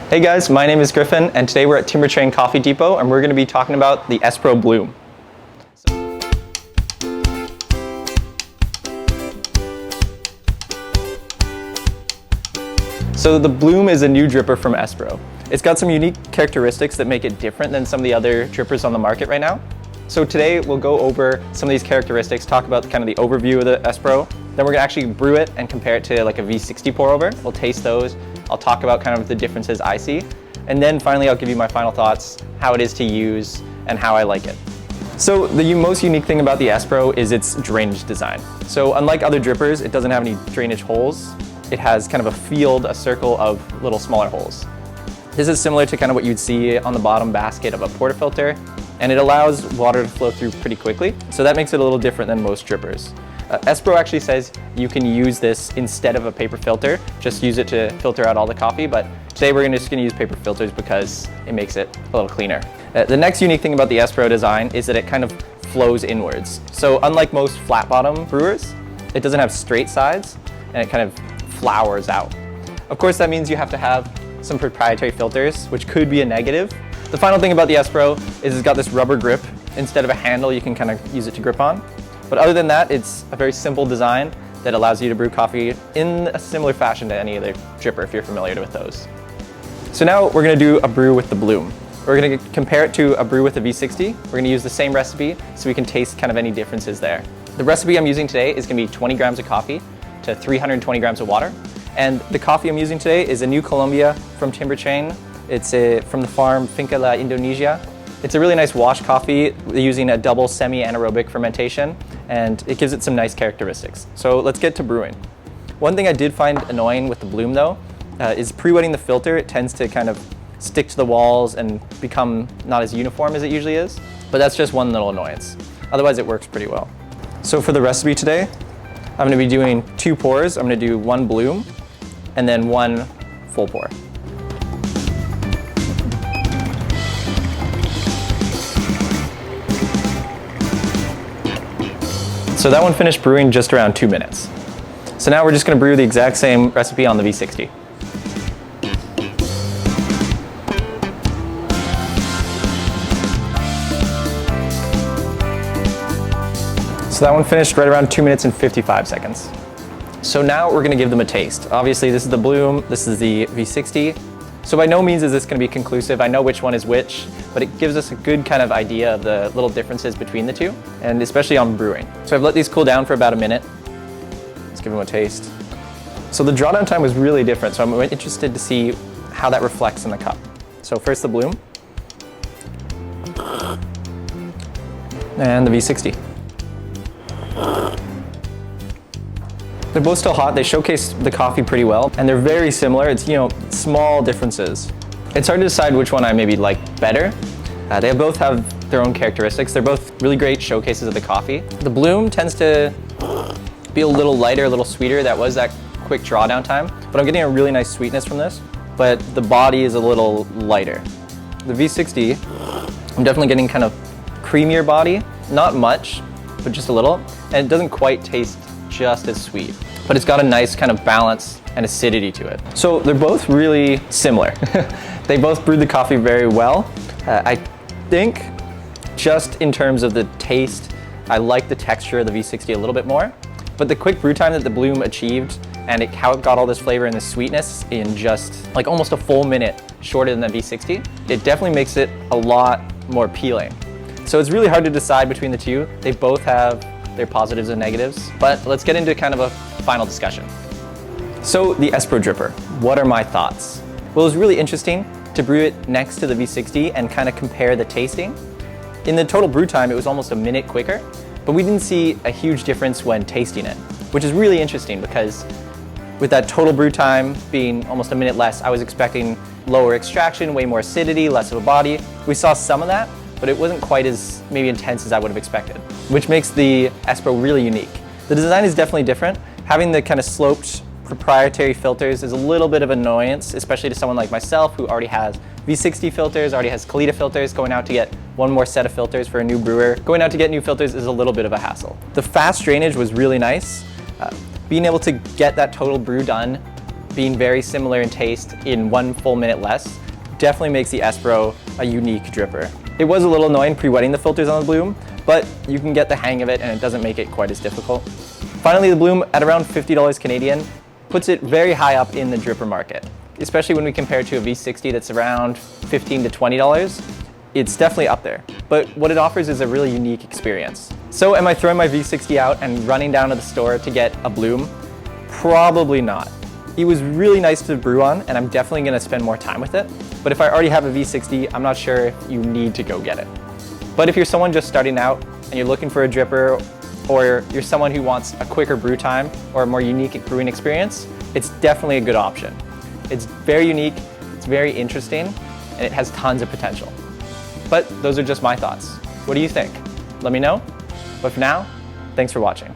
Hey guys, my name is Griffin, and today we're at Timbertrain Coffee Depot, and we're going to be talking about the ESPRO Bloom. So the Bloom is a new dripper from ESPRO. It's got some unique characteristics that make it different than some of the other drippers on the market right now. So today we'll go over some of these characteristics, talk about kind of the overview of the ESPRO, then we're going to actually brew it and compare it to like a V60 pour over. We'll taste those, I'll talk about kind of the differences I see, and then finally I'll give you my final thoughts, how it is to use, and how I like it. So the most unique thing about the ESPRO is its drainage design. So unlike other drippers, it doesn't have any drainage holes. It has kind of a field, a circle of little smaller holes. This is similar to kind of what you'd see on the bottom basket of a portafilter, and it allows water to flow through pretty quickly. So that makes it a little different than most drippers. ESPRO actually says you can use this instead of a paper filter, just use it to filter out all the coffee, but today we're just going to use paper filters because it makes it a little cleaner. The next unique thing about the ESPRO design is that it kind of flows inwards. So unlike most flat bottom brewers, it doesn't have straight sides and it kind of flowers out. Of course, that means you have to have some proprietary filters, which could be a negative. The final thing about the ESPRO is it's got this rubber grip. Instead of a handle, you can kind of use it to grip on. But other than that, it's a very simple design that allows you to brew coffee in a similar fashion to any other dripper if you're familiar with those. So now we're going to do a brew with the Bloom. We're going to compare it to a brew with a V60. We're going to use the same recipe so we can taste kind of any differences there. The recipe I'm using today is going to be 20 grams of coffee to 320 grams of water. And the coffee I'm using today is a new Colombia from Timbertrain. It's from the farm Finca La Indonesia. It's a really nice wash coffee using a double semi-anaerobic fermentation, and it gives it some nice characteristics. So let's get to brewing. One thing I did find annoying with the Bloom though, is pre-wetting the filter. It tends to kind of stick to the walls and become not as uniform as it usually is, but that's just one little annoyance. Otherwise it works pretty well. So for the recipe today, I'm going to be doing 2 pours. I'm going to do 1 Bloom and then 1 full pour. So that one finished brewing just around 2 minutes. So now we're just going to brew the exact same recipe on the V60. So that one finished right around 2 minutes and 55 seconds. So now we're going to give them a taste. Obviously this is the Bloom, this is the V60. So by no means is this going to be conclusive. I know which one is which, but it gives us a good kind of idea of the little differences between the two, and especially on brewing. So I've let these cool down for about a minute. Let's give them a taste. So the drawdown time was really different, so I'm interested to see how that reflects in the cup. So first the Bloom, and the V60. They're both still hot, they showcase the coffee pretty well, and they're very similar. It's, small differences. It's hard to decide which one I maybe like better. They both have their own characteristics. They're both really great showcases of the coffee. The Bloom tends to be a little lighter, a little sweeter. That was that quick drawdown time, but I'm getting a really nice sweetness from this, but the body is a little lighter. The V60, I'm definitely getting kind of creamier body, not much, but just a little, and it doesn't quite taste just as sweet, but it's got a nice kind of balance and acidity to it. So they're both really similar. They both brewed the coffee very well. I think just in terms of the taste, I like the texture of the V60 a little bit more, but the quick brew time that the Bloom achieved and how it got all this flavor and this sweetness in just like almost a full minute shorter than the V60, it definitely makes it a lot more appealing. So it's really hard to decide between the two. They both have their positives and negatives, but let's get into kind of a final discussion. So the ESPRO dripper, what are my thoughts? Well, it was really interesting to brew it next to the V60 and kind of compare the tasting. In the total brew time, it was almost a minute quicker, but we didn't see a huge difference when tasting it, which is really interesting because with that total brew time being almost a minute less, I was expecting lower extraction, way more acidity, less of a body. We saw some of that, but it wasn't quite as maybe intense as I would have expected, which makes the ESPRO really unique. The design is definitely different. Having the kind of sloped proprietary filters is a little bit of annoyance, especially to someone like myself who already has V60 filters, already has Kalita filters. Going out to get one more set of filters for a new brewer, going out to get new filters is a little bit of a hassle. The fast drainage was really nice. Being able to get that total brew done being very similar in taste in 1 full minute less, definitely makes the ESPRO a unique dripper. It was a little annoying pre-wetting the filters on the Bloom, but you can get the hang of it and it doesn't make it quite as difficult. Finally, the Bloom at around $50 Canadian puts it very high up in the dripper market, especially when we compare it to a V60 that's around $15 to $20. It's definitely up there, but what it offers is a really unique experience. So am I throwing my V60 out and running down to the store to get a Bloom? Probably not. It was really nice to brew on, and I'm definitely gonna spend more time with it. But if I already have a V60, I'm not sure if you need to go get it. But if you're someone just starting out and you're looking for a dripper, or you're someone who wants a quicker brew time or a more unique brewing experience, it's definitely a good option. It's very unique, it's very interesting, and it has tons of potential. But those are just my thoughts. What do you think? Let me know. But for now, thanks for watching.